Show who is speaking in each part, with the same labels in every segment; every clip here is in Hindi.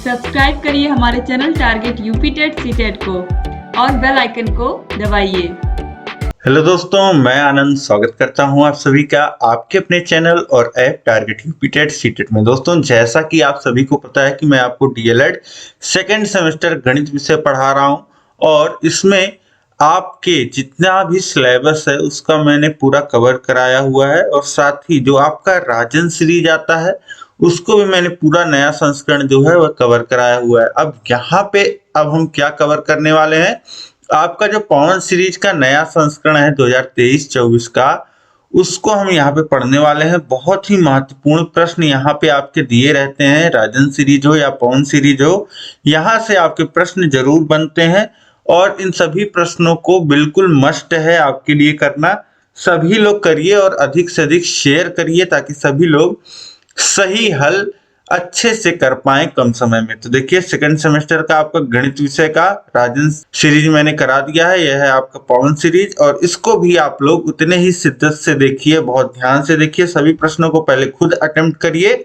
Speaker 1: सब्सक्राइब करिए हमारे channel target UP TET CTET को और बेल आइकन को दबाइए।
Speaker 2: हेलो दोस्तों, मैं आनंद स्वागत करता हूं आप सभी का आपके अपने चैनल और app target UP TET CTET में। दोस्तों, जैसा कि आप सभी को पता है कि मैं आपको डीएलएड सेकेंड सेमेस्टर गणित विषय पढ़ा रहा हूं और इसमें आपके जितना भी सिलेबस है उसका मैंने पूरा कवर कराया हुआ है और साथ ही जो आपका राजन सीरीज आता है उसको भी मैंने पूरा नया संस्करण जो है वह कवर कराया हुआ है। अब यहाँ पे हम क्या कवर करने वाले हैं, आपका जो पवन सीरीज का नया संस्करण है 2023-24 का, उसको हम यहाँ पे पढ़ने वाले हैं। बहुत ही महत्वपूर्ण प्रश्न यहाँ पे आपके दिए रहते हैं, राजन सीरीज हो या पवन सीरीज हो, यहाँ से आपके प्रश्न जरूर बनते हैं और इन सभी प्रश्नों को बिल्कुल मस्ट है आपके लिए करना। सभी लोग करिए और अधिक से अधिक शेयर करिए ताकि सभी लोग सही हल अच्छे से कर पाए कम समय में। तो देखिए, सेकंड सेमेस्टर का आपका गणित विषय का राजन सीरीज मैंने करा दिया है, यह है आपका पवन सीरीज और इसको भी आप लोग उतने ही शिद्दत से देखिए, बहुत ध्यान से देखिए। सभी प्रश्नों को पहले खुद अटेम्प्ट करिए,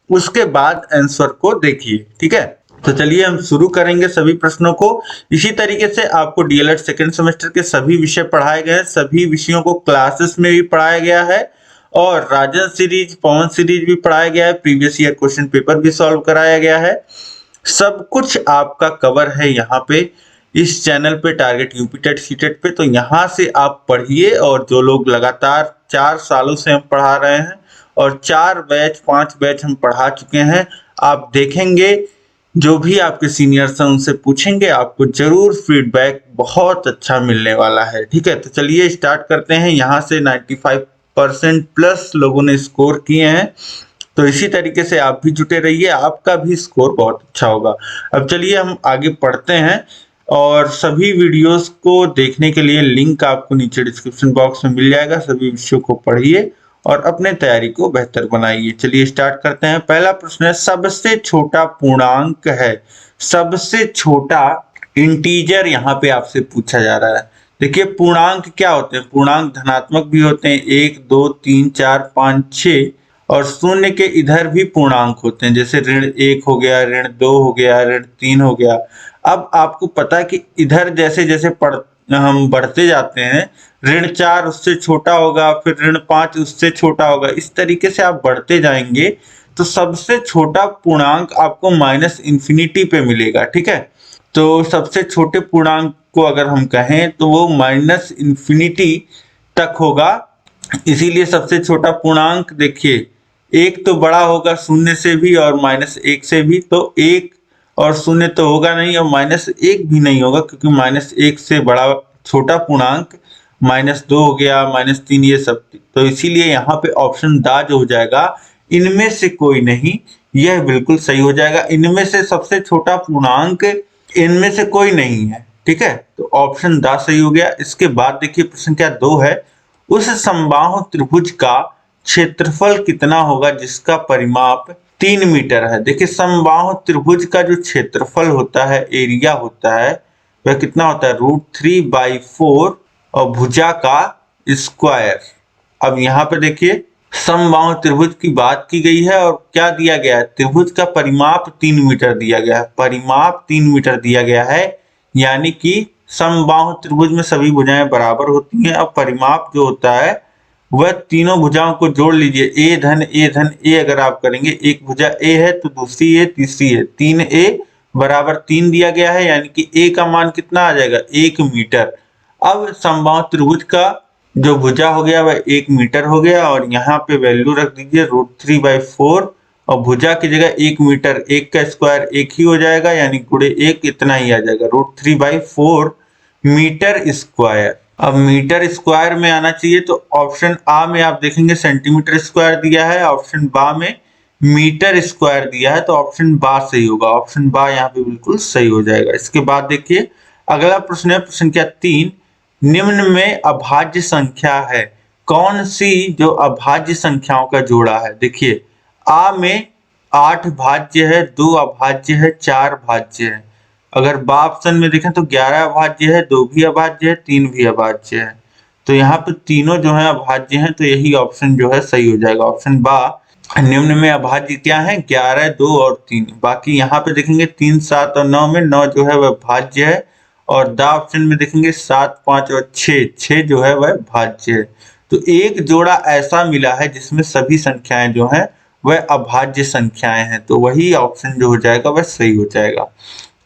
Speaker 2: उसके बाद आंसर को देखिए, ठीक है। तो चलिए हम शुरू करेंगे सभी प्रश्नों को। इसी तरीके से आपको डीएलएड सेकंड सेमेस्टर के सभी विषय पढ़ाए गए हैं, सभी विषयों को क्लासेस में भी पढ़ाया गया है और राजन सीरीज पवन सीरीज भी पढ़ाया गया है, प्रीवियस ईयर क्वेश्चन पेपर भी सॉल्व कराया गया है। सब कुछ आपका कवर है यहाँ पे इस चैनल पे टारगेट यूपी टेट सीटेट पे। तो यहाँ से आप पढ़िए और जो लोग लगातार 4 सालों से हम पढ़ा रहे हैं और 4 बैच 5 बैच हम पढ़ा चुके हैं, आप देखेंगे जो भी आपके सीनियर्स हैं उनसे पूछेंगे, आपको जरूर फीडबैक बहुत अच्छा मिलने वाला है, ठीक है। तो चलिए स्टार्ट करते हैं। यहाँ से 95% प्लस लोगों ने स्कोर किए हैं, तो इसी तरीके से आप भी जुटे रहिए, आपका भी स्कोर बहुत अच्छा होगा। अब चलिए हम आगे पढ़ते हैं और सभी वीडियोस को देखने के लिए लिंक आपको नीचे डिस्क्रिप्शन बॉक्स में मिल जाएगा। सभी विषयों को पढ़िए और अपने तैयारी को बेहतर बनाइए। चलिए स्टार्ट करते हैं। पहला प्रश्न है, सबसे छोटा पूर्णांक है, सबसे छोटा इंटीजर यहाँ पे आपसे पूछा जा रहा है। देखिए, पूर्णांक क्या होते हैं, पूर्णांक धनात्मक भी होते हैं, 1 2 3 4 5 6 और शून्य के इधर भी पूर्णांक होते हैं, जैसे ऋण 1 हो गया, ऋण 2 हो गया, ऋण 3 हो गया। अब आपको पता है कि इधर जैसे जैसे हम बढ़ते जाते हैं, ऋण 4 उससे छोटा होगा, फिर ऋण 5 उससे छोटा होगा, इस तरीके से आप बढ़ते जाएंगे तो सबसे छोटा पूर्णांक आपको माइनस इंफिनिटी पे मिलेगा, ठीक है। तो सबसे छोटे पूर्णांक को अगर हम कहें तो वो माइनस इंफिनिटी तक होगा, इसीलिए सबसे छोटा पूर्णांक देखिए 1 तो बड़ा होगा शून्य से भी और -1 से भी, तो 1 और शून्य तो होगा नहीं और -1 भी नहीं होगा, क्योंकि -1 से बड़ा छोटा पूर्णांक -2 हो गया, -3, ये सब। तो इसीलिए यहाँ पे ऑप्शन दा जो हो जाएगा, इनमें से कोई नहीं, यह बिल्कुल सही हो जाएगा। इनमें से सबसे छोटा पूर्णांक इनमें से कोई नहीं है, ठीक है। तो ऑप्शन दा सही हो गया। इसके बाद देखिए प्रश्न क्या 2 है, उस समबाहु त्रिभुज का क्षेत्रफल कितना होगा जिसका परिमाप 3 मीटर है। देखिए, समबाहु त्रिभुज का जो क्षेत्रफल होता है, एरिया होता है, वह कितना होता है, √3/4 और भुजा का स्क्वायर। अब यहाँ पे देखिए समबाहु त्रिभुज की बात की गई है और क्या दिया गया है, त्रिभुज का परिमाप 3 मीटर दिया गया है, परिमाप 3 मीटर दिया गया है, यानी कि समबाहु त्रिभुज में सभी भुजाएं बराबर होती हैं। अब परिमाप जो होता है वह तीनों भुजाओं को जोड़ लीजिए, ए धन ए धन ए अगर आप करेंगे, एक भुजा ए है तो दूसरी ए, तीसरी है, 3a बराबर 3 दिया गया है, यानी कि ए का मान कितना आ जाएगा, 1 मीटर। अब समबाहु त्रिभुज का जो भुजा हो गया वह 1 मीटर हो गया और यहाँ पे वैल्यू रख दीजिए √3/4 और भुजा की जगह 1 मीटर, 1 का स्क्वायर 1 ही हो जाएगा, यानी गुणे 1 इतना ही आ जाएगा, √3/4 मीटर स्क्वायर। अब मीटर स्क्वायर में आना चाहिए, तो ऑप्शन आ में आप देखेंगे सेंटीमीटर स्क्वायर दिया है, ऑप्शन बा में मीटर स्क्वायर दिया है, तो ऑप्शन बा सही होगा, ऑप्शन बा यहाँ पे बिल्कुल सही हो जाएगा। इसके बाद देखिए अगला प्रश्न है, प्रश्न क्या 3, निम्न में अभाज्य संख्या है, कौन सी जो अभाज्य संख्याओं का जोड़ा है। देखिए, आ में 8 भाज्य है, 2 अभाज्य है, 4 भाज्य है। अगर बा ऑप्शन में देखें तो 11 अभाज्य है, 2 भी अभाज्य है, 3 भी अभाज्य है, तो यहाँ पे तीनों जो है अभाज्य हैं, तो यही ऑप्शन जो है सही हो जाएगा, ऑप्शन बा निम्न में अभाज्य क्या है? 11, 2 और 3। बाकी यहाँ पे देखेंगे 3, 7 और 9 में 9 जो है वह भाज्य है, और द ऑप्शन में देखेंगे 7, 5 और 6, 6 जो है वह भाज्य है। तो एक जोड़ा ऐसा मिला है जिसमें सभी संख्याएं जो हैं वह अभाज्य संख्याएं हैं, तो वही ऑप्शन जो हो जाएगा वह सही हो जाएगा।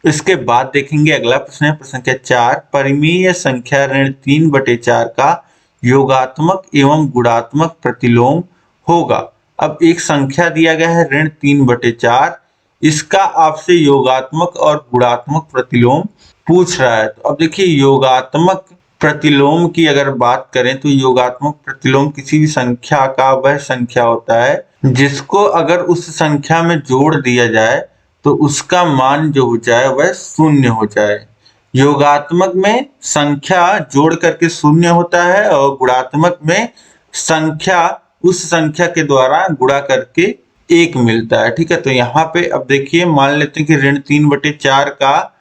Speaker 2: इसके बाद देखेंगे अगला प्रश्न है प्रश्न संख्या 4, परिमेय संख्या ऋण 3/4 का योगात्मक एवं गुणात्मक प्रतिलोम होगा। अब एक संख्या दिया गया है ऋण 3/4, इसका आपसे योगात्मक और गुणात्मक प्रतिलोम पूछ रहा है। तो अब देखिए योगात्मक प्रतिलोम की अगर बात करें तो योगात्मक प्रतिलोम किसी भी संख्या का वह संख्या होता है जिसको अगर उस संख्या में जोड़ दिया जाए तो उसका मान जो हो जाए वह शून्य हो जाए। योगात्मक में संख्या जोड़ करके शून्य होता है और गुणात्मक में संख्या उस संख्या के द्वारा गुणा करके 1 मिलता है। ठीक है, तो यहाँ पे अब देखिए मान लेते हैं कि ऋण 3/4 का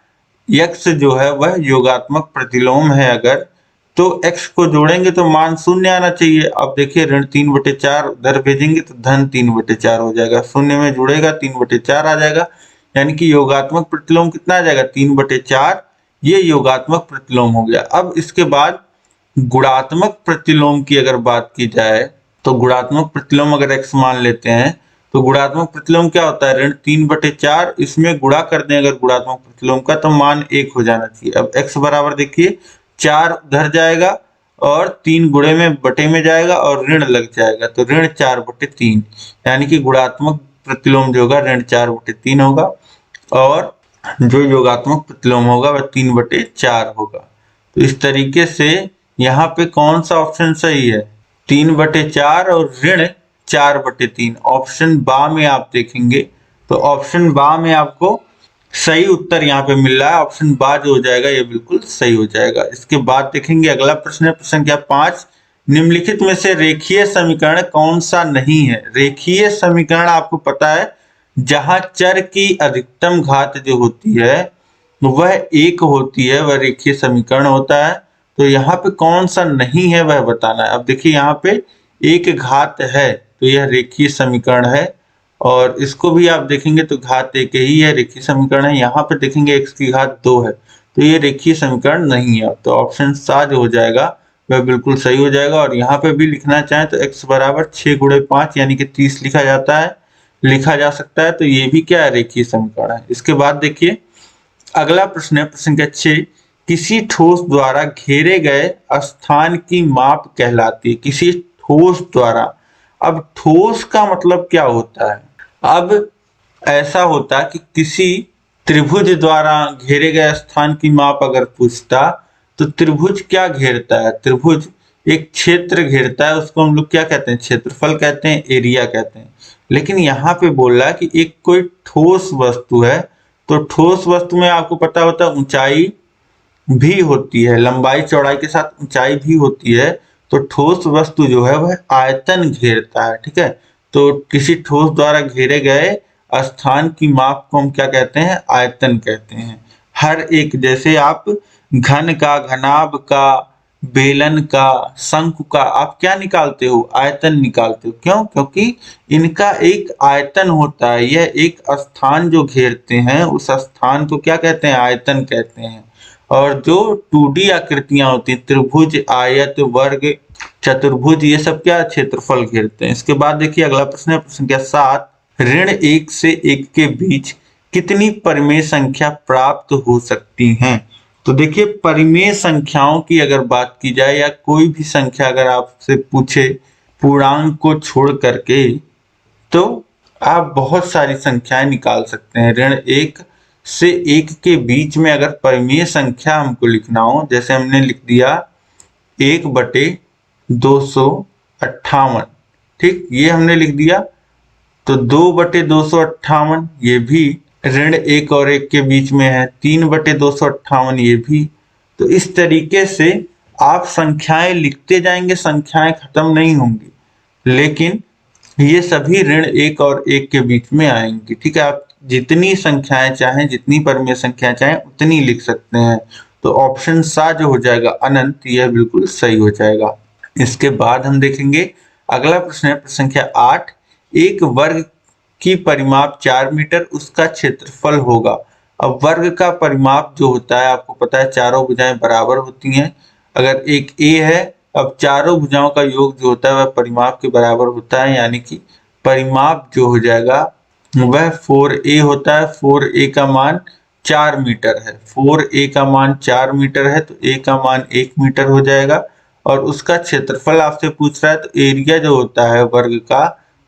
Speaker 2: x जो है वह योगात्मक प्रतिलोम है अगर, तो x को जोड़ेंगे तो मान शून्य आना चाहिए। अब देखिए ऋण 3/4 उधर भेजेंगे तो धन 3/4 हो जाएगा, शून्य में जुड़ेगा 3/4 आ जाएगा, यानी कि योगात्मक प्रतिलोम कितना आ जाएगा? 3/4। ये योगात्मक प्रतिलोम हो गया। अब इसके बाद गुणात्मक प्रतिलोम की अगर बात की जाए तो गुणात्मक प्रतिलोम अगर x मान लेते हैं तो गुणात्मक प्रतिलोम क्या होता है? ऋण 3/4, इसमें गुणा कर दें अगर गुणात्मक प्रतिलोम का तो मान 1 हो जाना चाहिए। अब x बराबर देखिए 4 उधर जाएगा और 3 गुणे में बटे में जाएगा और ऋण लग जाएगा, तो ऋण 4/3, यानी कि गुणात्मक प्रतिलोम जो होगा ऋण 4/3 होगा और जो योगात्मक प्रतिलोम होगा वह 3/4 होगा। तो इस तरीके से यहाँ पे कौन सा ऑप्शन सही है? 3/4 और ऋण 4/3। ऑप्शन बा में आप देखेंगे तो ऑप्शन बा में आपको सही उत्तर यहाँ पे मिल रहा है। ऑप्शन बा जो हो जाएगा ये बिल्कुल सही हो जाएगा। इसके बाद देखेंगे अगला प्रश्न है प्रश्न संख्या 5, निम्नलिखित में से रेखीय समीकरण कौन सा नहीं है? रेखीय समीकरण आपको पता है जहां चर की अधिकतम घात जो होती है वह 1 होती है, वह रेखीय समीकरण होता है। तो यहाँ पे कौन सा नहीं है वह बताना है। अब देखिए यहाँ पे 1 घात है तो यह रेखीय समीकरण है, और इसको भी आप देखेंगे तो घात 1 ही है, रेखीय समीकरण है। यहाँ पे देखेंगे x की घात 2 है तो ये रेखीय समीकरण नहीं है। तो ऑप्शन सा जो हो जाएगा वह बिल्कुल सही हो जाएगा। और यहाँ पे भी लिखना चाहें तो x बराबर 6 गुणे 5 यानी कि 30 लिखा जा सकता है, तो ये भी क्या है? रेखीय समीकरण है। इसके बाद देखिए अगला प्रश्न है प्रश्न संख्या 6, किसी ठोस द्वारा घेरे गए स्थान की माप कहलाती है। किसी ठोस द्वारा, अब ठोस का मतलब क्या होता है? अब ऐसा होता कि किसी त्रिभुज द्वारा घेरे गए स्थान की माप अगर पूछता तो त्रिभुज क्या घेरता है? त्रिभुज एक क्षेत्र घेरता है, उसको हम लोग क्या कहते हैं? क्षेत्रफल कहते हैं, एरिया कहते हैं। लेकिन यहाँ पे बोल रहा है कि एक कोई ठोस वस्तु है, तो ठोस वस्तु में आपको पता होता है ऊंचाई भी होती है, लंबाई चौड़ाई के साथ ऊंचाई भी होती है। तो ठोस वस्तु जो है वह आयतन घेरता है। ठीक है, तो किसी ठोस द्वारा घेरे गए स्थान की माप को हम क्या कहते हैं? आयतन कहते हैं। हर एक, जैसे आप घन का, घनाभ का, बेलन का, शंकु का आप क्या निकालते हो? आयतन निकालते हो। क्यों? क्योंकि इनका एक आयतन होता है। यह एक स्थान जो घेरते हैं उस स्थान को क्या कहते हैं? आयतन कहते हैं। और जो 2D आकृतियां होती हैं, त्रिभुज, आयत, वर्ग, चतुर्भुज, ये सब क्या? क्षेत्रफल घेरते हैं। इसके बाद देखिए अगला प्रश्न है प्रश्न संख्या 7, ऋण 1 से 1 के बीच कितनी परिमेय संख्या प्राप्त हो सकती हैं? तो देखिए परिमेय संख्याओं की अगर बात की जाए या कोई भी संख्या अगर आपसे पूछे पूर्णांक को छोड़ करके, तो आप बहुत सारी संख्याएं निकाल सकते हैं। ऋण 1 से 1 के बीच में अगर परिमेय संख्या हमको लिखना हो, जैसे हमने लिख दिया 1/258, ठीक, ये हमने लिख दिया। तो 2/258 ये भी ऋण 1 और 1 के बीच में है। 3/258 ये भी। तो इस तरीके से आप संख्याएं लिखते जाएंगे, संख्याएं खत्म नहीं होंगी, लेकिन ये सभी ऋण 1 और 1 के बीच में आएंगी। ठीक है, आप जितनी संख्याएं चाहें, जितनी परिमेय संख्याएं चाहें उतनी लिख सकते हैं। तो ऑप्शन सा जो हो जाएगा अनंत, यह बिल्कुल सही हो जाएगा। इसके बाद हम देखेंगे अगला प्रश्न है प्रश्न संख्या 8, एक वर्ग की परिमाप 4 मीटर, उसका क्षेत्रफल होगा। अब वर्ग का परिमाप जो होता है आपको पता है चारों भुजाएं बराबर होती हैं। अगर एक ए है, अब चारों भुजाओं का योग जो होता है वह परिमाप के बराबर होता है, यानी कि परिमाप जो हो जाएगा वह 4a होता है। 4a का मान 4 मीटर है, 4a का मान 4 मीटर है तो a का मान 1 मीटर हो जाएगा। और उसका क्षेत्रफल आपसे पूछ रहा है तो एरिया जो होता है वर्ग का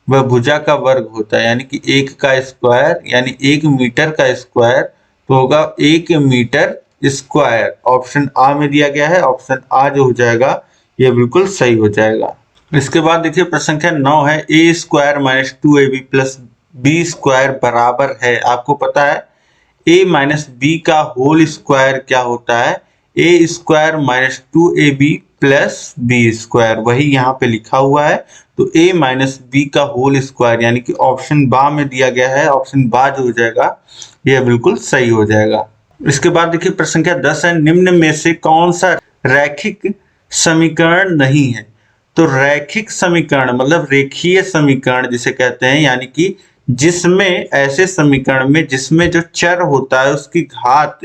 Speaker 2: वह भुजा का वर्ग होता है, यानी कि 1 का स्क्वायर, यानी 1 मीटर का स्क्वायर तो होगा 1 मीटर स्क्वायर। ऑप्शन आ में दिया गया है, ऑप्शन आ जो हो जाएगा यह बिल्कुल सही हो जाएगा। इसके बाद देखिए प्रश्न संख्या 9 है, A square minus 2ab plus B square बराबर है। आपको पता है a माइनस बी का होल स्क्वायर क्या होता है, A square minus 2ab plus B square, वही यहाँ पे लिखा हुआ है। तो a माइनस बी का होल स्क्वायर यानी कि ऑप्शन बा में दिया गया है, ऑप्शन बा जो हो जाएगा यह बिल्कुल सही हो जाएगा। इसके बाद देखिए प्रश्न संख्या 10 है, निम्न में से कौन सा रैखिक समीकरण नहीं है। तो रैखिक समीकरण मतलब रेखीय समीकरण जिसे कहते हैं, यानी कि जिसमें ऐसे समीकरण में जिसमें जो चर होता है उसकी घात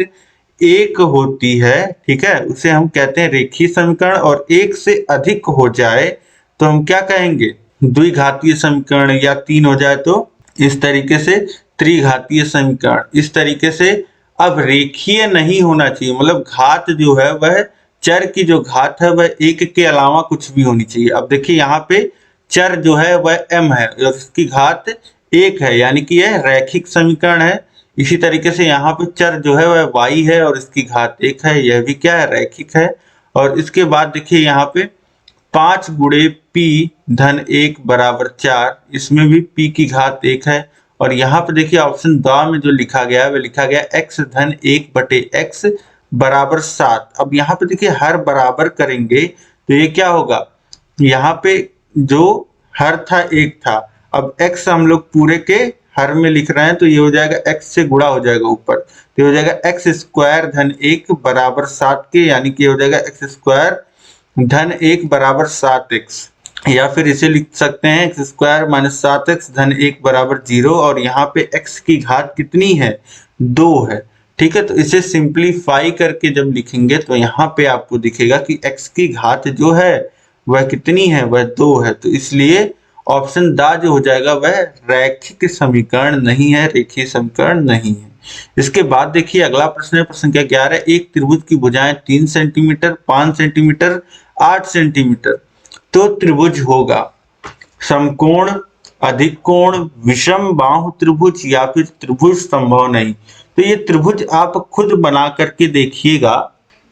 Speaker 2: 1 होती है, ठीक है, उसे हम कहते हैं रेखीय समीकरण। और 1 से अधिक हो जाए तो हम क्या कहेंगे, द्विघातीय समीकरण, या 3 हो जाए तो इस तरीके से त्रिघातीय समीकरण। इस तरीके से अब रेखीय नहीं होना चाहिए, मतलब घात जो है वह चर की जो घात है वह 1 के अलावा कुछ भी होनी चाहिए। अब देखिए यहाँ पे चर जो है वह m है और इसकी घात 1 है, यानी कि यह रैखिक समीकरण है। इसी तरीके से यहाँ पे चर जो है वह y है और इसकी घात 1 है, यह भी क्या है, रैखिक है। और इसके बाद देखिए यहाँ पे 5 गुणे p धन 1 बराबर 4, इसमें भी p की घात 1 है। और यहाँ पे देखिए ऑप्शन द में जो लिखा गया है वह लिखा गया x धन 1 बटे x बराबर 7। अब यहाँ पे देखिए हर बराबर करेंगे तो ये क्या होगा, यहाँ पे जो हर था 1 था, अब x हम लोग पूरे के हर में लिख रहे हैं तो ये हो जाएगा x से गुणा हो जाएगा ऊपर, तो ये हो जाएगा x स्क्वायर धन 1 बराबर 7 के, यानी कि ये हो जाएगा x स्क्वायर धन 1 बराबर 7x। या फिर इसे लिख सकते हैं एक्स स्क्वायर माइनस 7x धन 1 बराबर 0। और यहाँ पे x की घात कितनी है, 2 है, ठीक है। तो इसे सिंप्लीफाई करके जब लिखेंगे तो यहाँ पे आपको दिखेगा कि x की घात जो है वह कितनी है, वह 2 है। तो इसलिए ऑप्शन दा जो हो जाएगा वह रैखिक समीकरण नहीं है, रेखीय समीकरण नहीं है। इसके बाद देखिए अगला प्रश्न है, प्रश्न संख्या 11, एक त्रिभुज की भुजाएं 3 सेंटीमीटर, 5 सेंटीमीटर, 8 सेंटीमीटर तो त्रिभुज होगा समकोण, अधिक कोण, विषम बाहु त्रिभुज या फिर त्रिभुज संभव नहीं। तो ये त्रिभुज आप खुद बना करके देखिएगा,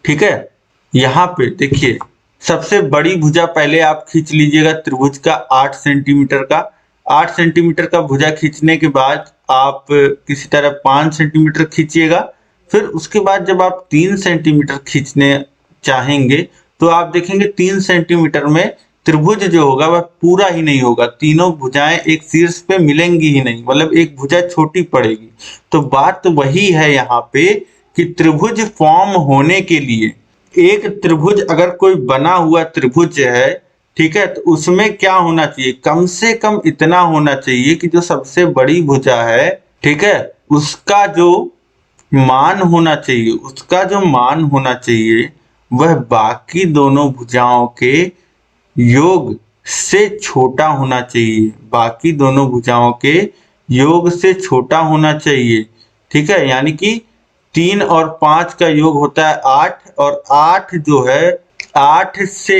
Speaker 2: ठीक है। यहाँ पे देखिए सबसे बड़ी भुजा पहले आप खींच लीजिएगा त्रिभुज का 8 सेंटीमीटर का। 8 सेंटीमीटर का भुजा खींचने के बाद आप किसी तरह 5 सेंटीमीटर खींचिएगा। फिर उसके बाद जब आप 3 सेंटीमीटर खींचने चाहेंगे तो आप देखेंगे 3 सेंटीमीटर में त्रिभुज जो होगा वह पूरा ही नहीं होगा, तीनों भुजाएं एक शीर्ष पे मिलेंगी ही नहीं, मतलब एक भुजा छोटी पड़ेगी। तो बात तो वही है यहाँ पे कि त्रिभुज फॉर्म होने के लिए एक त्रिभुज अगर कोई बना हुआ त्रिभुज है, ठीक है, तो उसमें क्या होना चाहिए, कम से कम इतना होना चाहिए कि जो सबसे बड़ी भुजा है, ठीक है, उसका जो मान होना चाहिए, उसका जो मान होना चाहिए वह बाकी दोनों भुजाओं के योग से छोटा होना चाहिए, बाकी दोनों भुजाओं के योग से छोटा होना चाहिए, ठीक है। यानी कि 3 और 5 का योग होता है 8 और 8 जो है 8 से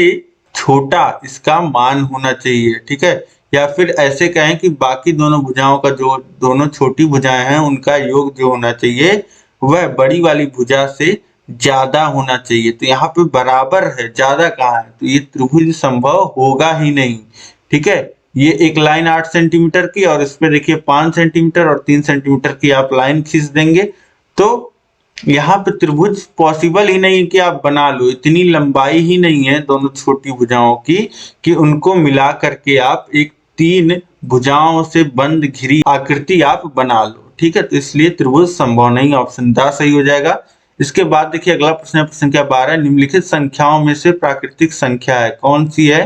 Speaker 2: छोटा इसका मान होना चाहिए, ठीक है। या फिर ऐसे कहें कि बाकी दोनों भुजाओं का जो दोनों छोटी भुजाएं हैं उनका योग जो होना चाहिए वह बड़ी वाली भुजा से ज्यादा होना चाहिए। तो यहाँ पे बराबर है, ज्यादा कहाँ है, तो ये त्रिभुज संभव होगा ही नहीं, ठीक है। ये एक लाइन 8 सेंटीमीटर की और इस पे देखिए 5 सेंटीमीटर और 3 सेंटीमीटर की आप लाइन खींच देंगे तो यहाँ पे त्रिभुज पॉसिबल ही नहीं कि आप बना लो, इतनी लंबाई ही नहीं है दोनों छोटी भुजाओं की कि उनको मिला करके आप एक 3 भुजाओं से बंद घिरी आकृति आप बना लो, ठीक है। तो इसलिए त्रिभुज संभव नहीं, ऑप्शन द सही हो जाएगा। इसके बाद देखिए अगला प्रश्न है, प्रश्न संख्या 12, निम्नलिखित संख्याओं में से प्राकृतिक संख्या है, कौन सी है,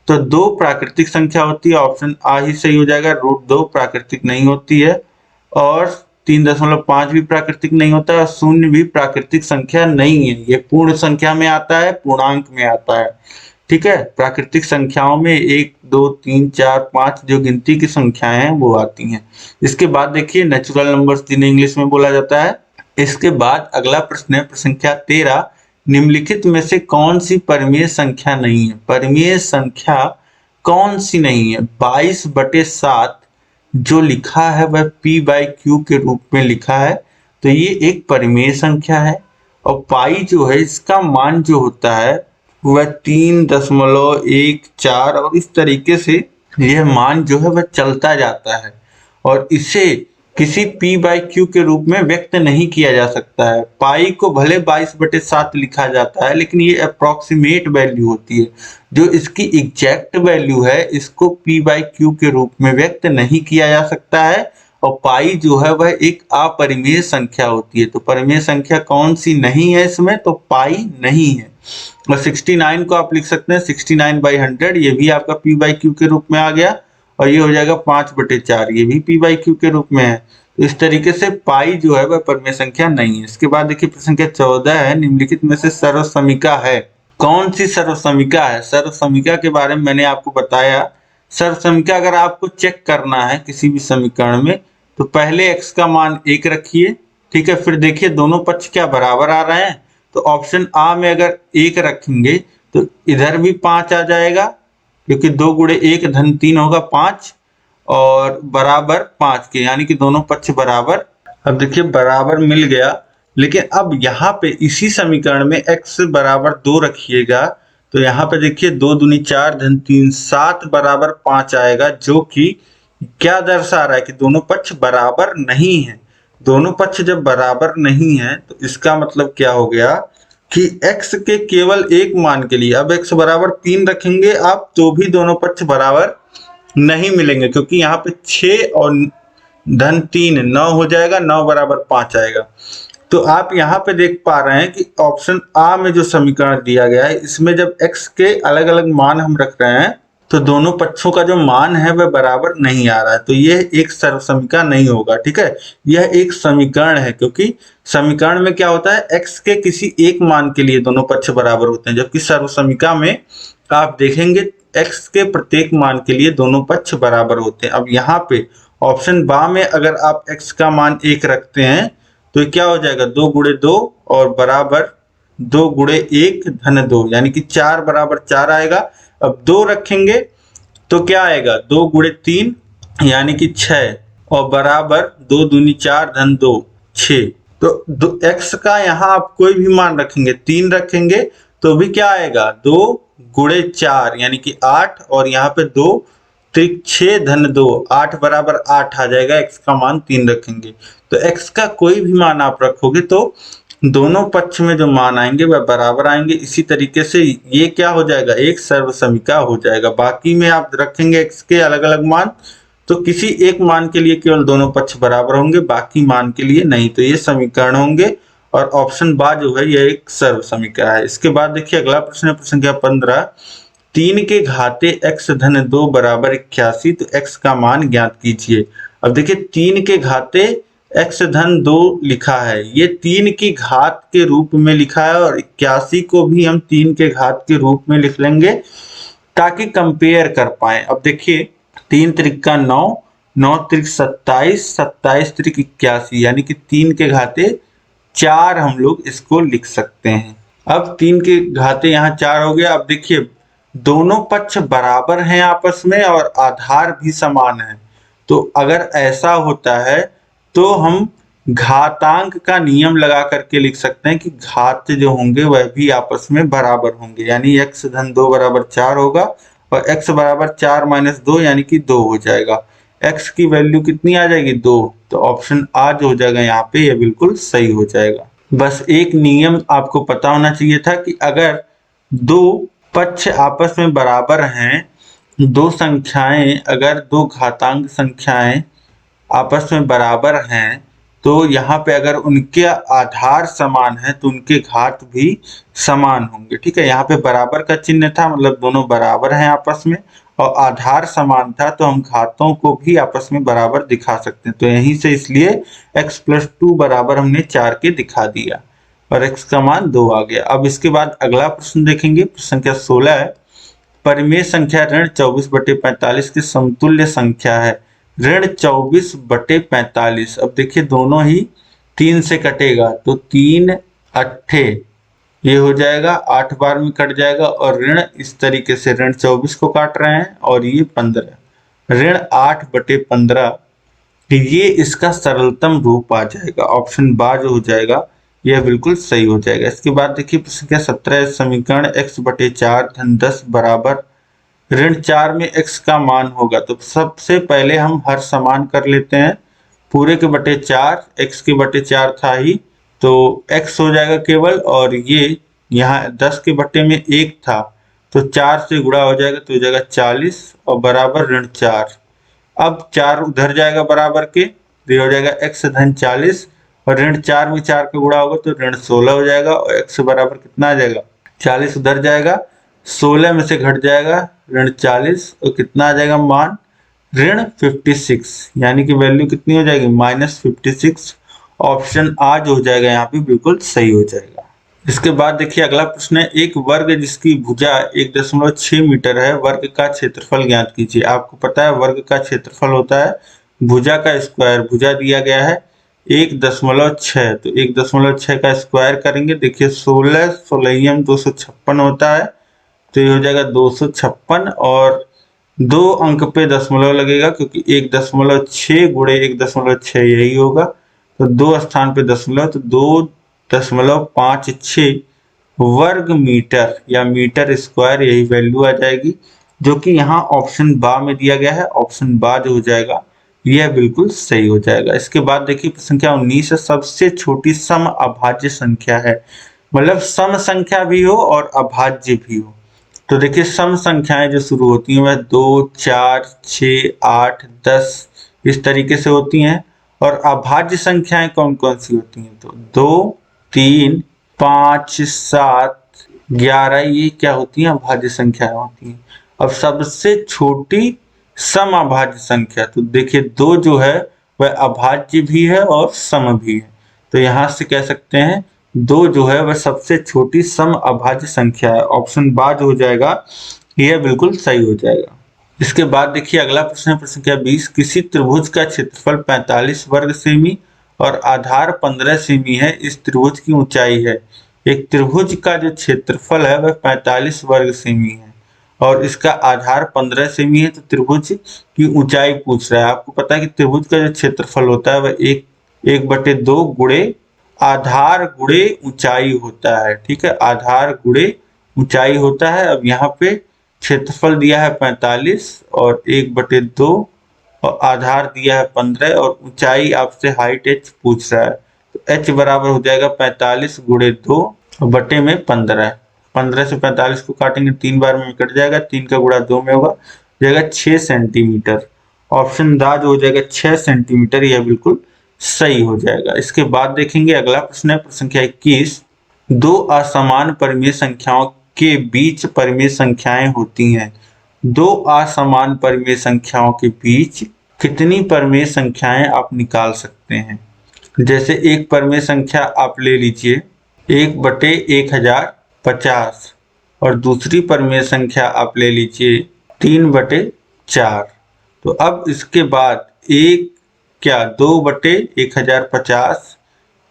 Speaker 2: तो 2 प्राकृतिक संख्या होती है, ऑप्शन आ ही सही हो जाएगा। √2 प्राकृतिक नहीं होती है और 3.5 भी प्राकृतिक नहीं होता है और 0 भी प्राकृतिक संख्या नहीं है। ये पूर्ण संख्या में आता है, पूर्णांक में आता है। ठीक है, प्राकृतिक संख्याओं में 1, 2, 3, 4, 5 जो गिनती की संख्याएं हैं वो आती हैं। इसके बाद देखिए नेचुरल नंबर्स जिन्हें इंग्लिश में बोला जाता है। इसके बाद अगला प्रश्न है प्रश्न संख्या 13, निम्नलिखित में से कौन सी परिमेय संख्या नहीं है? परिमेय संख्या कौन सी नहीं है? 22/7 जो लिखा है वह p/q के रूप में लिखा है, तो ये एक परिमेय संख्या है। और पाई जो है इसका मान जो होता है वह 3.14 और इस तरीके से यह मान जो है वह चलता जाता है और इसे किसी p/q के रूप में व्यक्त नहीं किया जा सकता है। पाई को भले 22/7 लिखा जाता है लेकिन ये अप्रोक्सीमेट वैल्यू होती है। जो इसकी एग्जैक्ट वैल्यू है इसको p/q के रूप में व्यक्त नहीं किया जा सकता है और पाई जो है वह एक अपरिमेय संख्या होती है। तो परिमेय संख्या कौन सी नहीं है इसमें? तो पाई नहीं है। और 69 को आप लिख सकते हैं 69/100, ये भी आपका p/q के रूप में आ गया और ये हो जाएगा 5/4, ये भी p/q के रूप में है। तो इस तरीके से पाई जो है वह परिमेय संख्या नहीं है। इसके बाद देखिए प्रश्न संख्या 14 है, निम्नलिखित में से सर्वसमीका है? कौन सी सर्वसमीका है? सर्वसमीका के बारे में मैंने आपको बताया। सर्वसमीका अगर आपको चेक करना है किसी भी समीकरण में तो पहले x का मान 1 रखिए, ठीक है, फिर देखिए दोनों पक्ष क्या बराबर आ रहे हैं। तो ऑप्शन आ में अगर 1 रखेंगे तो इधर भी 5 आ जाएगा क्योंकि 2 × 1 = 3 होगा 5 और बराबर 5 के, यानी कि दोनों पक्ष बराबर। अब देखिए बराबर मिल गया, लेकिन अब यहाँ पे इसी समीकरण में x बराबर 2 रखिएगा तो यहाँ पे देखिए 2 दूनी 4 + 3 7 बराबर 5 आएगा, जो कि क्या दर्शा रहा है कि दोनों पक्ष बराबर नहीं है। दोनों पक्ष जब बराबर नहीं है तो इसका मतलब क्या हो गया कि x के केवल एक मान के लिए, अब x बराबर 3 रखेंगे आप तो भी दोनों पक्ष बराबर नहीं मिलेंगे क्योंकि यहाँ पे 6 और +3 9 हो जाएगा, 9 बराबर 5 आएगा। तो आप यहाँ पे देख पा रहे हैं कि ऑप्शन आ में जो समीकरण दिया गया है इसमें जब x के अलग अलग मान हम रख रहे हैं तो दोनों पक्षों का जो मान है वह बराबर नहीं आ रहा है, तो यह एक सर्वसमीका नहीं होगा। ठीक है, यह एक समीकरण है क्योंकि समीकरण में क्या होता है x के किसी एक मान के लिए दोनों पक्ष बराबर होते हैं, जबकि सर्वसमीका में आप देखेंगे x के प्रत्येक मान के लिए दोनों पक्ष बराबर होते हैं। अब यहाँ पे ऑप्शन बा में अगर आप x का मान 1 रखते हैं तो क्या हो जाएगा 2 × 2 और बराबर 2 × 1 = 2, यानी कि 4 बराबर 4 आएगा। अब 2 रखेंगे तो क्या आएगा 2 × 3 यानी कि 6 और बराबर 2 दूनी 4 + 2 6। तो x का यहाँ आप कोई भी मान रखेंगे, 3 रखेंगे तो भी क्या आएगा 2 × 4 यानी कि 8 और यहाँ पे 2 × 6 + 2 8 बराबर 8 आ जाएगा। x का मान 3 रखेंगे तो x का कोई भी मान आप रखोगे तो दोनों पक्ष में जो मान आएंगे वह बराबर आएंगे। इसी तरीके से ये क्या हो जाएगा एक सर्वसमीका हो जाएगा। बाकी में आप रखेंगे x के अलग अलग मान तो किसी एक मान के लिए केवल दोनों पक्ष बराबर होंगे, बाकी मान के लिए नहीं, तो ये समीकरण होंगे और ऑप्शन बा जो है यह एक सर्वसमीका है। इसके बाद देखिए अगला प्रश्न है प्रश्न संख्या 15, 3 के घाते x धन 2 बराबर 81, तो x का मान ज्ञात कीजिए। अब देखिए 3 के घाते x धन 2 लिखा है, ये 3 की घात के रूप में लिखा है और 81 को भी हम 3 के घात के रूप में लिख लेंगे ताकि कंपेयर कर पाए। अब देखिए 3 × 3 = 9, 9 × 3 = 27, 27 × 3 = 81, यानी कि 3 के घाते 4 हम लोग इसको लिख सकते हैं। अब 3 के घाते यहाँ 4 हो गया। अब देखिए दोनों पक्ष बराबर हैं आपस में और आधार भी समान है, तो अगर ऐसा होता है तो हम घातांक का नियम लगा करके लिख सकते हैं कि घात जो होंगे वह भी आपस में बराबर होंगे, यानी x धन 2 बराबर 4 होगा और x बराबर 4 - 2 यानी कि 2 हो जाएगा। x की वैल्यू कितनी आ जाएगी 2, तो ऑप्शन आ जो हो जाएगा यहाँ पे यह बिल्कुल सही हो जाएगा। बस एक नियम आपको पता होना चाहिए था कि अगर दो पक्ष आपस में बराबर हैं, दो संख्याएं अगर दो घातांक संख्याएं आपस में बराबर हैं तो यहाँ पे अगर उनके आधार समान है तो उनके घात भी समान होंगे। ठीक है, यहाँ पे बराबर का चिन्ह था, मतलब दोनों बराबर हैं आपस में, और आधार समान था तो हम घातों को भी आपस में बराबर दिखा सकते हैं। तो यहीं से इसलिए x+2 बराबर हमने 4 के दिखा दिया और x का मान 2 आ गया। अब इसके बाद अगला प्रश्न देखेंगे, प्रश्न संख्या 16 है। परिमेय संख्या ऋण 24/45 की समतुल्य संख्या है। ऋण 24/45। अब देखिए दोनों ही 3 से कटेगा तो 3 अट्ठे ये हो जाएगा, 8 बार में कट जाएगा, और ऋण इस तरीके से ऋण 24 को काट रहे हैं और ये 15, ऋण 8/15। ये इसका सरलतम रूप आ जाएगा, ऑप्शन बा जो हो जाएगा यह बिल्कुल सही हो जाएगा। इसके बाद देखिए प्रश्न संख्या 17, समीकरण x/4 धन 10 बराबर ऋण 4 में x का मान होगा। तो सबसे पहले हम हर समान कर लेते हैं, पूरे के बटे 4, x के बटे 4 था ही तो x हो जाएगा केवल, और ये यहाँ 10 के बटे में 1 था तो 4 से गुणा हो जाएगा तो हो जाएगा 40 और बराबर ऋण 4। अब 4 उधर जाएगा बराबर के, तो ये हो जाएगा x धन 40, और ऋण 4 में 4 का गुणा होगा तो ऋण 16 हो जाएगा, और x बराबर कितना आ जाएगा 40 उधर जाएगा, 16 में से घट जाएगा ऋण 40 और कितना आ जाएगा मान ऋण 56, यानी कि वैल्यू कितनी हो जाएगी -56। ऑप्शन आ जो हो जाएगा यहाँ पे बिल्कुल सही हो जाएगा। इसके बाद देखिए अगला प्रश्न है, एक वर्ग जिसकी भुजा 1.6 मीटर है, वर्ग का क्षेत्रफल ज्ञात कीजिए। आपको पता है वर्ग का क्षेत्रफल होता है भुजा का स्क्वायर। भुजा दिया गया है 1.6, तो 1.6 का स्क्वायर करेंगे, देखिए 16 16 256 होता है, तो ये हो जाएगा 256, और 2 अंक पे दशमलव लगेगा क्योंकि 1.6 गुणे 1.6 यही होगा, तो 2 स्थान पे दशमलव, तो 2.56 वर्ग मीटर या मीटर स्क्वायर यही वैल्यू आ जाएगी, जो कि यहाँ ऑप्शन बा में दिया गया है। ऑप्शन बा जो हो जाएगा यह बिल्कुल सही हो जाएगा। इसके बाद देखिए संख्या 19 है, सबसे छोटी सम अभाज्य संख्या है, मतलब सम संख्या भी हो और अभाज्य भी हो। तो देखिए सम संख्याएं जो शुरू होती हैं वह 2, 4, 6, 8, 10 इस तरीके से होती हैं, और अभाज्य संख्याएं कौन कौन सी होती हैं, तो 2, 3, 5, 7, 11 ये क्या होती हैं अभाज्य संख्याएं होती हैं। अब सबसे छोटी सम अभाज्य संख्या, तो देखिए 2 जो है वह अभाज्य भी है और सम भी है, तो यहां से कह सकते हैं 2 जो है वह सबसे छोटी सम अभाज्य संख्या है। ऑप्शन बा जो हो जाएगा यह बिल्कुल सही हो जाएगा। इसके बाद देखिए अगला प्रश्न है, प्रश्न संख्या 20, किसी त्रिभुज का क्षेत्रफल 45 वर्ग सेमी और आधार 15 सेमी है, इस त्रिभुज की ऊंचाई है। एक त्रिभुज का जो क्षेत्रफल है वह 45 वर्ग सेमी है और इसका आधार 15 सेमी है, तो त्रिभुज की ऊंचाई पूछ रहा है। आपको पता है कि त्रिभुज का जो क्षेत्रफल होता है वह 1/2 गुणे आधार गुणे ऊंचाई होता है। ठीक है, आधार गुणे ऊंचाई होता है। अब यहाँ पे क्षेत्रफल दिया है 45 और 1/2 और आधार दिया है 15 और ऊंचाई आपसे हाइट h पूछ रहा है, तो h बराबर हो जाएगा 45 गुणे 2 और बटे में 15। 15 से 45 को काटेंगे 3 बार में कट जाएगा, 3 का गुणा 2 में होगा, जाएगा 6 सेंटीमीटर। ऑप्शन दा जो हो जाएगा 6 सेंटीमीटर, यह बिल्कुल सही हो जाएगा। इसके बाद देखेंगे अगला प्रश्न है, प्रश्न संख्या 21, 2 असमान परिमेय संख्याओं के बीच परिमेय संख्याएं होती हैं। 2 असमान परिमेय संख्याओं के बीच कितनी परिमेय संख्याएं आप निकाल सकते हैं। जैसे एक परिमेय संख्या आप ले लीजिए 1/1050 और दूसरी परिमेय संख्या आप ले लीजिए 3/4। तो अब इसके बाद एक क्या 2/1050,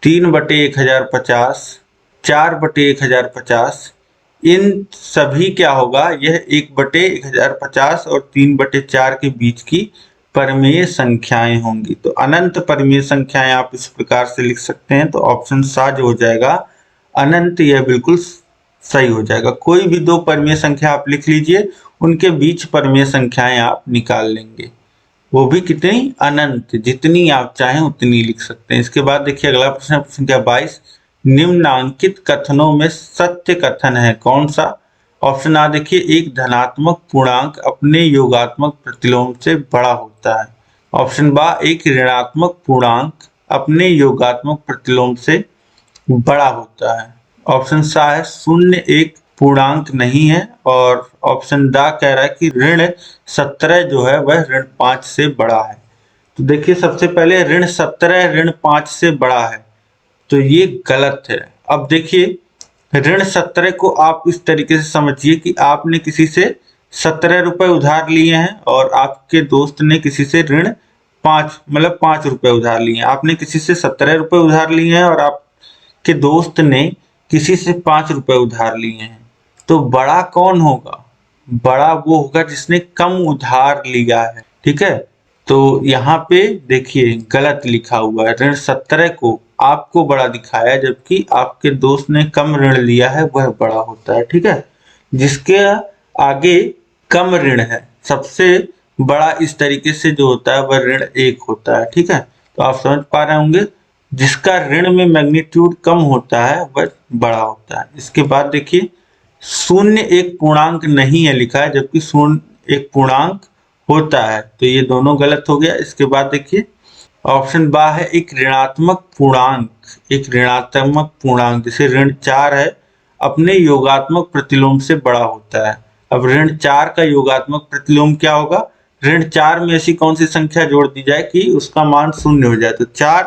Speaker 2: 3/1050, 4/1050, इन सभी क्या होगा, यह 1/1050 और 3/4 के बीच की परिमेय संख्याएं होंगी। तो अनंत परिमेय संख्याएं आप इस प्रकार से लिख सकते हैं, तो ऑप्शन सा जो हो जाएगा अनंत, यह बिल्कुल सही हो जाएगा। कोई भी 2 परिमेय संख्या आप लिख लीजिए, उनके बीच परिमेय संख्याएं आप निकाल लेंगे, वो भी कितनी अनंत, जितनी आप चाहें उतनी लिख सकते हैं। इसके बाद देखिए अगला प्रश्न, प्रश्न संख्या 22, निम्नांकित कथनों में सत्य कथन है कौन सा। ऑप्शन आ देखिए, एक धनात्मक पूर्णांक अपने योगात्मक प्रतिलोम से बड़ा होता है। ऑप्शन बा, एक ऋणात्मक पूर्णांक अपने योगात्मक प्रतिलोम से बड़ा होता है। ऑप्शन सा है शून्य एक पूर्णांक नहीं है, और ऑप्शन दा कह रहा है कि ऋण 17 जो है वह ऋण 5 से बड़ा है। तो देखिए सबसे पहले ऋण 17 ऋण 5 से बड़ा है, तो ये गलत है। अब देखिए ऋण 17 को आप इस तरीके से समझिए कि आपने किसी से 17 रुपए उधार लिए हैं और आपके दोस्त ने किसी से ऋण 5 रुपए उधार लिए हैं। आपने किसी से 17 रुपए उधार लिए हैं और आपके दोस्त ने किसी से 5 रुपए उधार लिए हैं। तो बड़ा कौन होगा? बड़ा वो होगा जिसने कम उधार लिया है, ठीक है। तो यहाँ पे देखिए गलत लिखा हुआ है, ऋण 17 को आपको बड़ा दिखाया जबकि आपके दोस्त ने कम ऋण लिया है वह बड़ा होता है, ठीक है। जिसके आगे कम ऋण है, सबसे बड़ा इस तरीके से जो होता है वह ऋण 1 होता है, ठीक है। तो आप समझ पा रहे होंगे जिसका ऋण में मैग्नीट्यूड कम होता है वह बड़ा होता है। इसके बाद देखिए शून्य एक पूर्णांक नहीं है लिखा है जबकि शून्य एक पूर्णांक होता है, तो ये दोनों गलत हो गया। इसके बाद देखिए ऑप्शन बा है एक ऋणात्मक पूर्णांक। एक ऋणात्मक पूर्णांक जैसे ऋण 4 है अपने योगात्मक प्रतिलोम से बड़ा होता है। अब ऋण 4 का योगात्मक प्रतिलोम क्या होगा? ऋण 4 में ऐसी कौन सी संख्या जोड़ दी जाए कि उसका मान शून्य हो जाए? तो 4,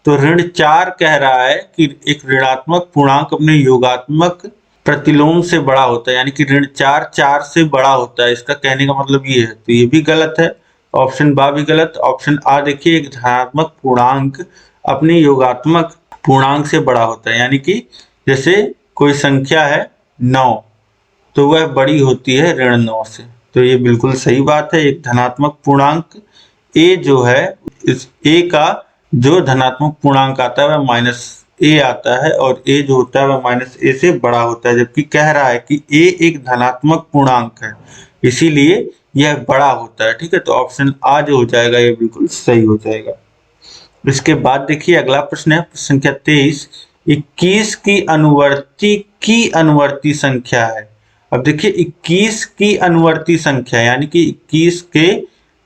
Speaker 2: तो ऋण 4 कह रहा है कि एक ऋणात्मक पूर्णांक अपने योगात्मक प्रतिलोम से बड़ा होता है, यानी कि ऋण 4 से बड़ा होता है। इसका कहने का मतलब ये है, तो ये भी गलत है। ऑप्शन बा भी गलत। ऑप्शन आ देखिए एक धनात्मक पूर्णांक अपने योगात्मक पूर्णांक से बड़ा होता है, यानी कि जैसे कोई संख्या है 9 तो वह बड़ी होती है ऋण 9 से। तो ये बिल्कुल सही बात है। एक धनात्मक पूर्णांक ए जो है, इस ए का जो धनात्मक पूर्णांक आता है वह माइनस ए आता है और ए जो होता है वह माइनस ए से बड़ा होता है, जबकि कह रहा है कि ए एक धनात्मक पूर्णांक है इसीलिए यह बड़ा होता है, ठीक है। तो ऑप्शन आ जो हो जाएगा ये बिल्कुल सही हो जाएगा। इसके बाद देखिए अगला प्रश्न है प्रश्न संख्या 23। 21 की अनुवर्ती संख्या है। अब देखिए 21 की अनुवर्ती संख्या यानी कि 21 के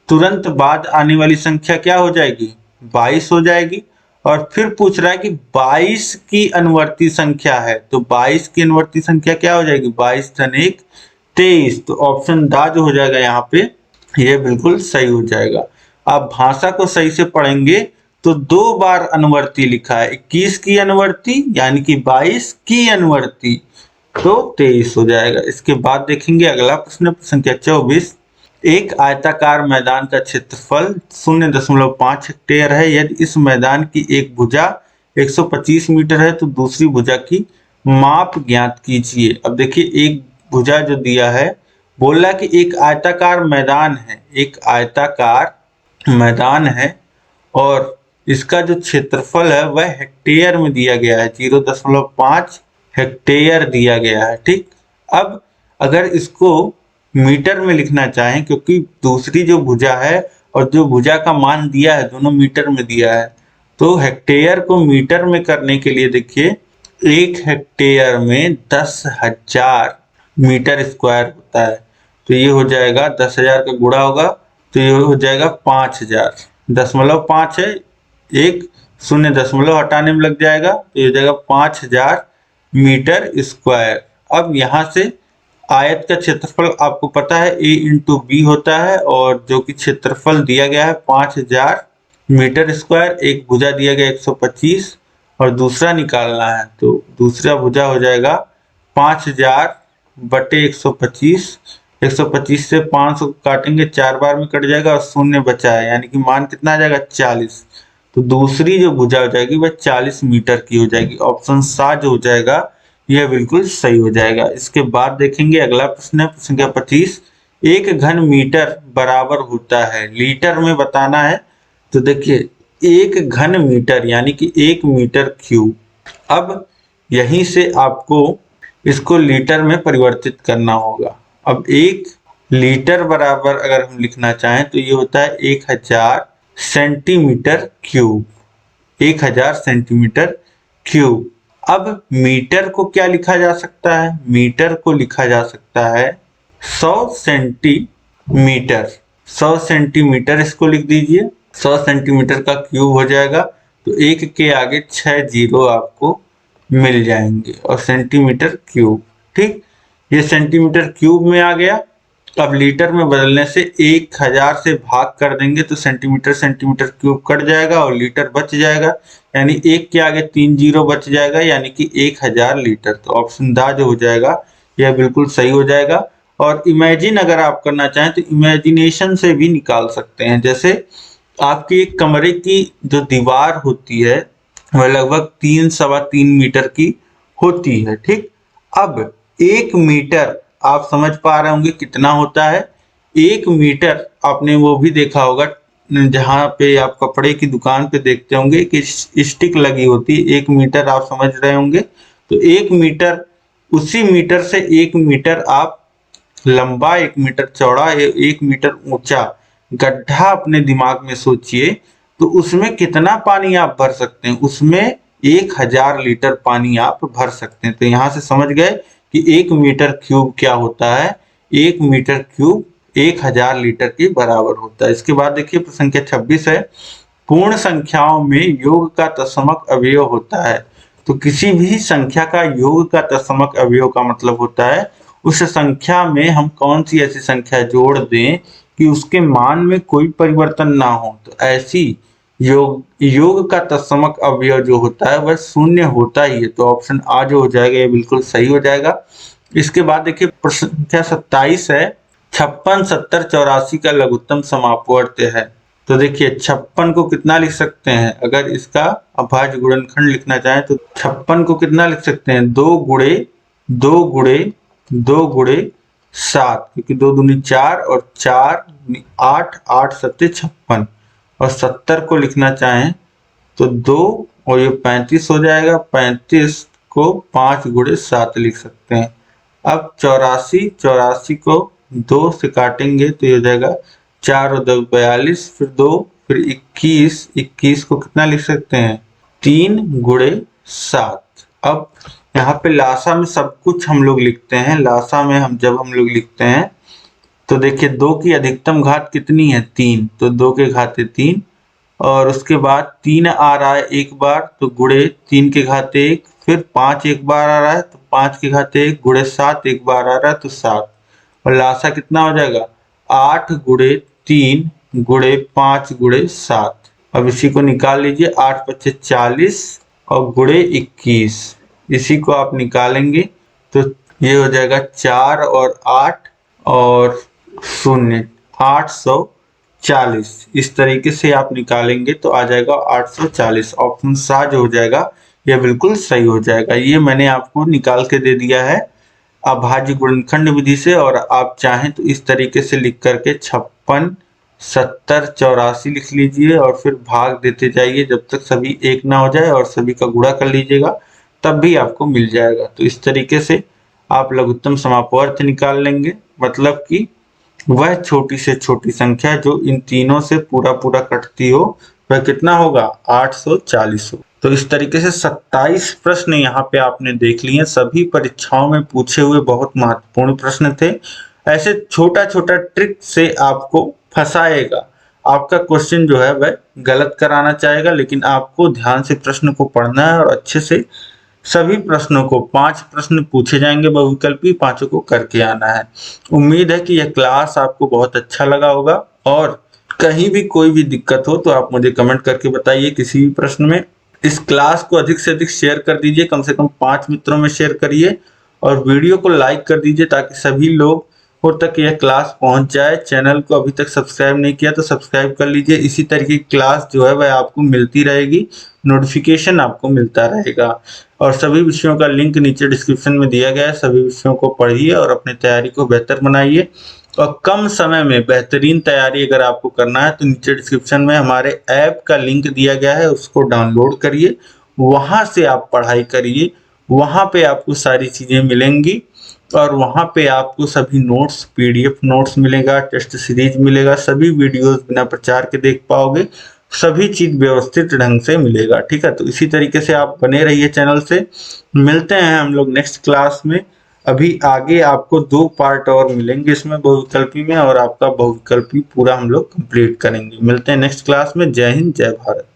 Speaker 2: तुरंत बाद आने वाली संख्या क्या हो जाएगी? 22 हो जाएगी। और फिर पूछ रहा है कि 22 की अनुवर्ती संख्या है, तो 22 की अनुवर्ती संख्या क्या हो जाएगी? 22 धन 1 23। तो ऑप्शन दा जो हो जाएगा यहाँ पे ये बिल्कुल सही हो जाएगा। आप भाषा को सही से पढ़ेंगे तो 2 बार अनुवर्ती लिखा है, 21 की अनुवर्ती यानी कि 22 की अनुवर्ती, तो 23 हो जाएगा। इसके बाद देखेंगे अगला प्रश्न संख्या 24। एक आयताकार मैदान का क्षेत्रफल 0.5 हेक्टेयर है। यदि इस मैदान की एक भुजा 125 मीटर है तो दूसरी भुजा की माप ज्ञात कीजिए। अब देखिए एक भुजा जो दिया है, बोल रहा कि एक आयताकार मैदान है, एक आयताकार मैदान है और इसका जो क्षेत्रफल है वह हेक्टेयर में दिया गया है, 0.5 हेक्टेयर दिया गया है, ठीक। अब अगर इसको मीटर में लिखना चाहें, क्योंकि दूसरी जो भुजा है और जो भुजा का मान दिया है दोनों मीटर में दिया है, तो हेक्टेयर को मीटर में करने के लिए देखिए 1 हेक्टेयर में 10,000 मीटर स्क्वायर होता है। तो ये हो जाएगा 10,000 का गुणा होगा तो ये हो जाएगा 5,000। 0.5 है, एक 0 हटाने में लग जाएगा तो ये हो जाएगा 5,000 मीटर स्क्वायर। अब यहाँ से आयत का क्षेत्रफल आपको पता है a इंटू बी होता है और जो कि क्षेत्रफल दिया गया है 5,000 मीटर स्क्वायर, एक भुजा दिया गया 125 और दूसरा निकालना है, तो दूसरा भुजा हो जाएगा 5,000 बटे 125। 125 से 500 काटेंगे 4 बार में कट जाएगा और शून्य बचा है, यानी कि मान कितना आ जाएगा? 40। तो दूसरी जो भुजा हो जाएगी वह 40 मीटर की हो जाएगी। ऑप्शन सा जो हो जाएगा यह बिल्कुल सही हो जाएगा। इसके बाद देखेंगे अगला प्रश्न है प्रश्न संख्या 25। 1 घन मीटर बराबर होता है, लीटर में बताना है। तो देखिए 1 घन मीटर यानी कि 1 मीटर क्यूब। अब यहीं से आपको इसको लीटर में परिवर्तित करना होगा। अब 1 लीटर बराबर अगर हम लिखना चाहें तो ये होता है 1000 सेंटीमीटर क्यूब। 1000 centimetre cube. अब मीटर को क्या लिखा जा सकता है? मीटर को लिखा जा सकता है 100 सेंटीमीटर। 100 सेंटीमीटर इसको लिख दीजिए। 100 सेंटीमीटर का क्यूब हो जाएगा तो 1 के आगे 6 जीरो आपको मिल जाएंगे और सेंटीमीटर क्यूब। ठीक, ये सेंटीमीटर क्यूब में आ गया। अब लीटर में बदलने से 1000 से भाग कर देंगे तो सेंटीमीटर सेंटीमीटर क्यूब कट जाएगा और लीटर बच जाएगा, यानी 1 के आगे 3 जीरो बच जाएगा, यानी कि 1000 लीटर। तो ऑप्शन दा जो हो जाएगा यह बिल्कुल सही हो जाएगा। और इमेजिन अगर आप करना चाहें तो इमेजिनेशन से भी निकाल सकते हैं। जैसे आपकी एक कमरे की जो दीवार होती है वह लगभग 3-3.25 मीटर की होती है। ठीक, अब 1 मीटर आप समझ पा रहे होंगे कितना होता है। 1 मीटर आपने वो भी देखा होगा जहाँ पे आप कपड़े की दुकान पे देखते होंगे कि स्टिक लगी होती है, 1 मीटर आप समझ रहे होंगे। तो 1 मीटर, उसी मीटर से 1 मीटर आप लंबा, 1 मीटर चौड़ा, 1 मीटर ऊंचा गड्ढा अपने दिमाग में सोचिए, तो उसमें कितना पानी आप भर सकते हैं? उसमें 1000 लीटर पानी आप भर सकते हैं। तो यहाँ से समझ गए कि 1 मीटर क्यूब क्या होता है। 1 मीटर क्यूब 1000 लीटर के बराबर होता है। इसके बाद देखिए प्रश्न संख्या 26 है, पूर्ण संख्याओं में योग का तत्समक अवयव होता है। तो किसी भी संख्या का योग का तत्समक अवयव का मतलब होता है उस संख्या में हम कौन सी ऐसी संख्या जोड़ दें कि उसके मान में कोई परिवर्तन ना हो। तो ऐसी योग का तत्समक अवयव जो होता है वह शून्य होता ही है। तो ऑप्शन आ जो हो जाएगा ये बिल्कुल सही हो जाएगा। इसके बाद देखिए प्रश्न संख्या 27 है, 56, 70, 84 का लघुत्तम समापवर्त है। तो देखिए 56 को कितना लिख सकते हैं? अगर इसका अभाज्य गुणनखंड लिखना चाहें तो 56 को कितना लिख सकते हैं? 2 गुणे 7, क्योंकि 2 दूनी 4 और 4 8, 8 7 56। और 70 को लिखना चाहें तो 2 और ये 35 हो जाएगा, 35 को 5 गुणे 7 लिख सकते हैं। अब 84 को 2 से काटेंगे तो ये हो जाएगा 4 और 2 42, फिर 2, फिर 21 को कितना लिख सकते हैं? 3 गुणे 7। अब यहाँ पे लासा में सब कुछ हम लोग लिखते हैं। लासा में जब हम लोग लिखते हैं तो देखिए 2 की अधिकतम घात कितनी है? 3, तो 2 के घाते 3, और उसके बाद 3 आ रहा है एक बार तो गुणे 3 के घाते 1, फिर 5 एक बार आ रहा है तो 5 के घाते 1, गुणे 7 एक बार आ रहा है तो 7, और लासा कितना हो जाएगा? 8 गुणे 3 गुणे 5 गुणे 7। अब इसी को निकाल लीजिए, 8 पच्चे 40 और गुणे 21, इसी को आप निकालेंगे तो ये हो जाएगा 4 और 8 और 0, 840। इस तरीके से आप निकालेंगे तो आ जाएगा 840। ऑप्शन सा जो हो जाएगा यह बिल्कुल सही हो जाएगा। ये मैंने आपको निकाल के दे दिया है अभाज्य गुणनखंड विधि से, और आप चाहें तो इस तरीके से लिख करके 56, 70, 84 लिख लीजिए और फिर भाग देते जाइए जब तक सभी एक ना हो जाए और सभी का गुणा कर लीजिएगा, तब भी आपको मिल जाएगा। तो इस तरीके से आप लघुत्तम समापवर्त निकाल लेंगे, मतलब कि वह छोटी से छोटी संख्या जो इन तीनों से पूरा पूरा कटती हो वह कितना होगा? 840 हो। तो इस तरीके से 27 प्रश्न यहाँ पे आपने देख लिए। सभी परीक्षाओं में पूछे हुए बहुत महत्वपूर्ण प्रश्न थे। ऐसे छोटा छोटा ट्रिक से आपको फंसाएगा, आपका क्वेश्चन जो है वह गलत कराना चाहेगा, लेकिन आपको ध्यान से प्रश्न को पढ़ना है और अच्छे से सभी प्रश्नों को, 5 प्रश्न पूछे जाएंगे बहुविकल्पी, 5 को करके आना है। उम्मीद है कि यह क्लास आपको बहुत अच्छा लगा होगा, और कहीं भी कोई भी दिक्कत हो तो आप मुझे कमेंट करके बताइए किसी भी प्रश्न में। इस क्लास को अधिक से अधिक शेयर कर दीजिए, कम से कम 5 मित्रों में शेयर करिए, और वीडियो को लाइक कर दीजिए ताकि सभी लोगों तक यह क्लास पहुंच जाए। चैनल को अभी तक सब्सक्राइब नहीं किया तो सब्सक्राइब कर लीजिए। इसी तरीके की क्लास जो है वह आपको मिलती रहेगी, नोटिफिकेशन आपको मिलता रहेगा। और सभी विषयों का लिंक नीचे डिस्क्रिप्शन में दिया गया है। सभी विषयों को पढ़िए और अपनी तैयारी को बेहतर बनाइए, और कम समय में बेहतरीन तैयारी अगर आपको करना है तो नीचे डिस्क्रिप्शन में हमारे ऐप का लिंक दिया गया है, उसको डाउनलोड करिए, वहां से आप पढ़ाई करिए। वहां पे आपको सारी चीजें मिलेंगी, और वहां पे आपको सभी नोट्स, पीडीएफ नोट्स मिलेगा, टेस्ट सीरीज मिलेगा, सभी वीडियोस बिना प्रचार के देख पाओगे, सभी चीज व्यवस्थित ढंग से मिलेगा। ठीक है, तो इसी तरीके से आप बने रहिए चैनल से। मिलते हैं हम लोग नेक्स्ट क्लास में। अभी आगे आपको 2 पार्ट और मिलेंगे इसमें बहुविकल्पी में, और आपका बहुविकल्पी पूरा हम लोग कंप्लीट करेंगे। मिलते हैं नेक्स्ट क्लास में। जय हिंद, जय भारत।